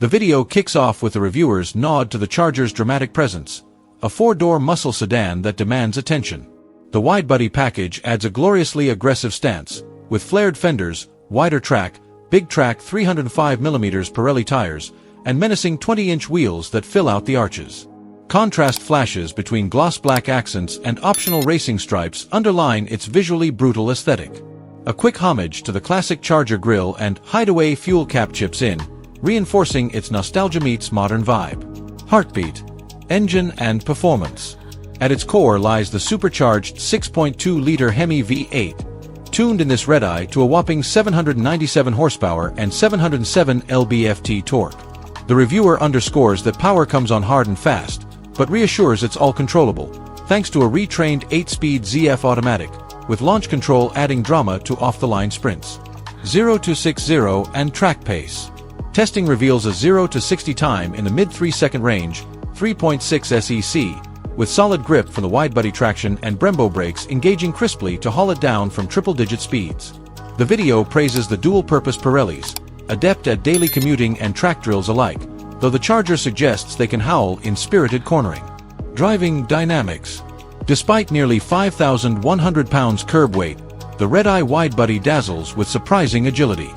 The video kicks off with the reviewer's nod to the Charger's dramatic presence, a four-door muscle sedan that demands attention. The Widebody package adds a gloriously aggressive stance, with flared fenders, wider track, big track 305mm Pirelli tires, and menacing 20-inch wheels that fill out the arches. Contrast flashes between gloss black accents and optional racing stripes underline its visually brutal aesthetic. A quick homage to the classic Charger grille and hideaway fuel cap chips in, reinforcing its nostalgia meets modern vibe. Heartbeat, engine and performance. At its core lies the supercharged 6.2-liter HEMI V8, tuned in this Redeye to a whopping 797 horsepower and 707 lb-ft torque. The reviewer underscores that power comes on hard and fast, but reassures it's all controllable, thanks to a retrained 8-speed ZF automatic, with launch control adding drama to off-the-line sprints. 0 to 60 and track pace. Testing reveals a 0 to 60 time in the mid-3-second range, 3.6 SEC, with solid grip from the Widebody traction and Brembo brakes engaging crisply to haul it down from triple-digit speeds. The video praises the dual-purpose Pirellis, adept at daily commuting and track drills alike, though the Charger suggests they can howl in spirited cornering. Driving dynamics. Despite nearly 5,100 pounds curb weight, the Redeye Widebody dazzles with surprising agility.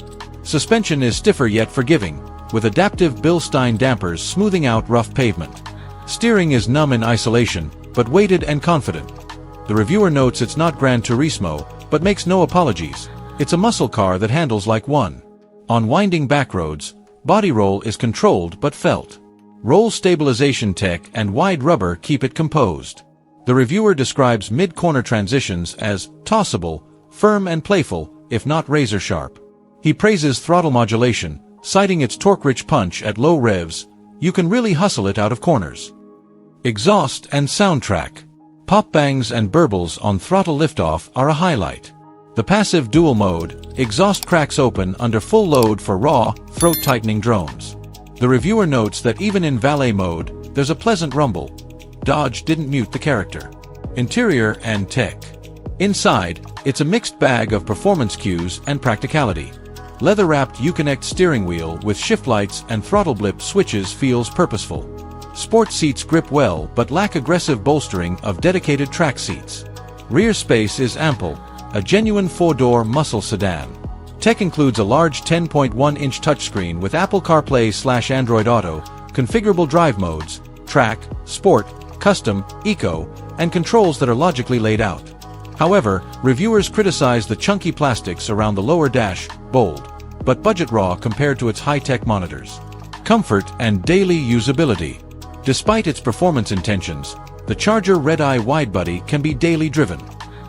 Suspension is stiffer yet forgiving, with adaptive Bilstein dampers smoothing out rough pavement. Steering is numb in isolation, but weighted and confident. The reviewer notes it's not Gran Turismo, but makes no apologies. It's a muscle car that handles like one. On winding back roads, body roll is controlled but felt. Roll stabilization tech and wide rubber keep it composed. The reviewer describes mid-corner transitions as tossable, firm and playful, if not razor-sharp. He praises throttle modulation, citing its torque-rich punch at low revs. You can really hustle it out of corners. Exhaust and soundtrack. Pop bangs and burbles on throttle liftoff are a highlight. The passive dual mode, exhaust cracks open under full load for raw, throat-tightening drones. The reviewer notes that even in valet mode, there's a pleasant rumble. Dodge didn't mute the character. Interior and tech. Inside, it's a mixed bag of performance cues and practicality. Leather-wrapped Uconnect steering wheel with shift lights and throttle blip switches feels purposeful. Sport seats grip well but lack aggressive bolstering of dedicated track seats. Rear space is ample, a genuine four-door muscle sedan. Tech includes a large 10.1-inch touchscreen with Apple CarPlay/Android Auto, configurable drive modes, track, sport, custom, eco, and controls that are logically laid out. However, reviewers criticize the chunky plastics around the lower dash, bold, but budget raw compared to its high-tech monitors. Comfort and daily usability. Despite its performance intentions, the Charger Redeye Widebody can be daily driven.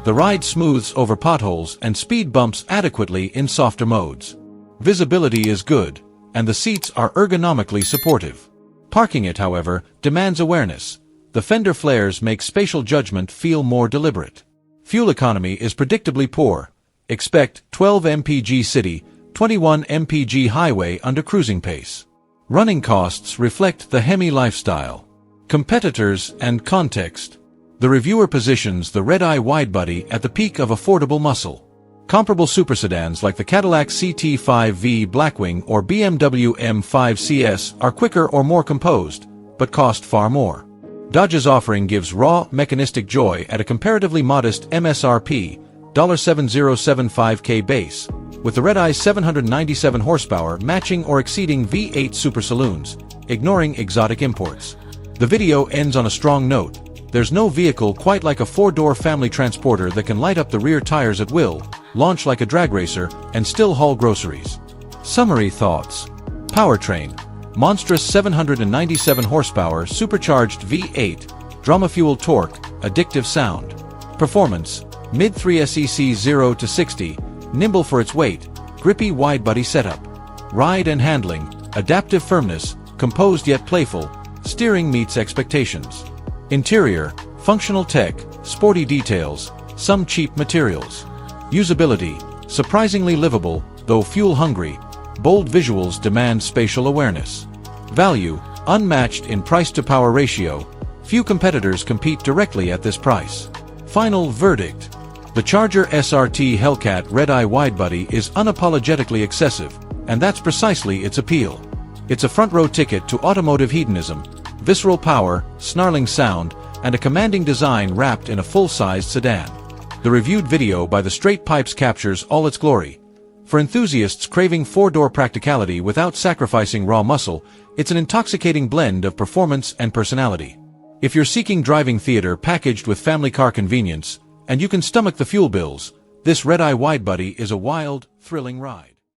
The ride smooths over potholes and speed bumps adequately in softer modes. Visibility is good, and the seats are ergonomically supportive. Parking it, however, demands awareness. The fender flares make spatial judgment feel more deliberate. Fuel economy is predictably poor. Expect 12 mpg city, 21 mpg highway under cruising pace. Running costs reflect the HEMI lifestyle. Competitors and context. The reviewer positions the Redeye Widebody at the peak of affordable muscle. Comparable supersedans like the Cadillac CT5V Blackwing or BMW M5 CS are quicker or more composed, but cost far more. Dodge's offering gives raw, mechanistic joy at a comparatively modest MSRP, $7,075K base, with the Redeye's 797 horsepower matching or exceeding V8 Super Saloons, ignoring exotic imports. The video ends on a strong note. There's no vehicle quite like a four-door family transporter that can light up the rear tires at will, launch like a drag racer, and still haul groceries. Summary thoughts. Powertrain. Monstrous 797 horsepower supercharged V8, drama-fueled torque, addictive sound. Performance. Mid-3 SEC 0 to 60, nimble for its weight, grippy widebody setup. Ride and handling. Adaptive firmness, composed yet playful, steering meets expectations. Interior, functional tech, sporty details, some cheap materials. Usability, surprisingly livable, though fuel-hungry. Bold visuals demand spatial awareness. Value, unmatched in price-to-power ratio. Few competitors compete directly at this price. Final verdict. The Charger SRT Hellcat Redeye Widebody is unapologetically excessive, and that's precisely its appeal. It's a front-row ticket to automotive hedonism, visceral power, snarling sound, and a commanding design wrapped in a full-sized sedan. The reviewed video by the Straight Pipes captures all its glory. For enthusiasts craving four-door practicality without sacrificing raw muscle, it's an intoxicating blend of performance and personality. If you're seeking driving theater packaged with family car convenience, and you can stomach the fuel bills, this Redeye Widebody is a wild, thrilling ride.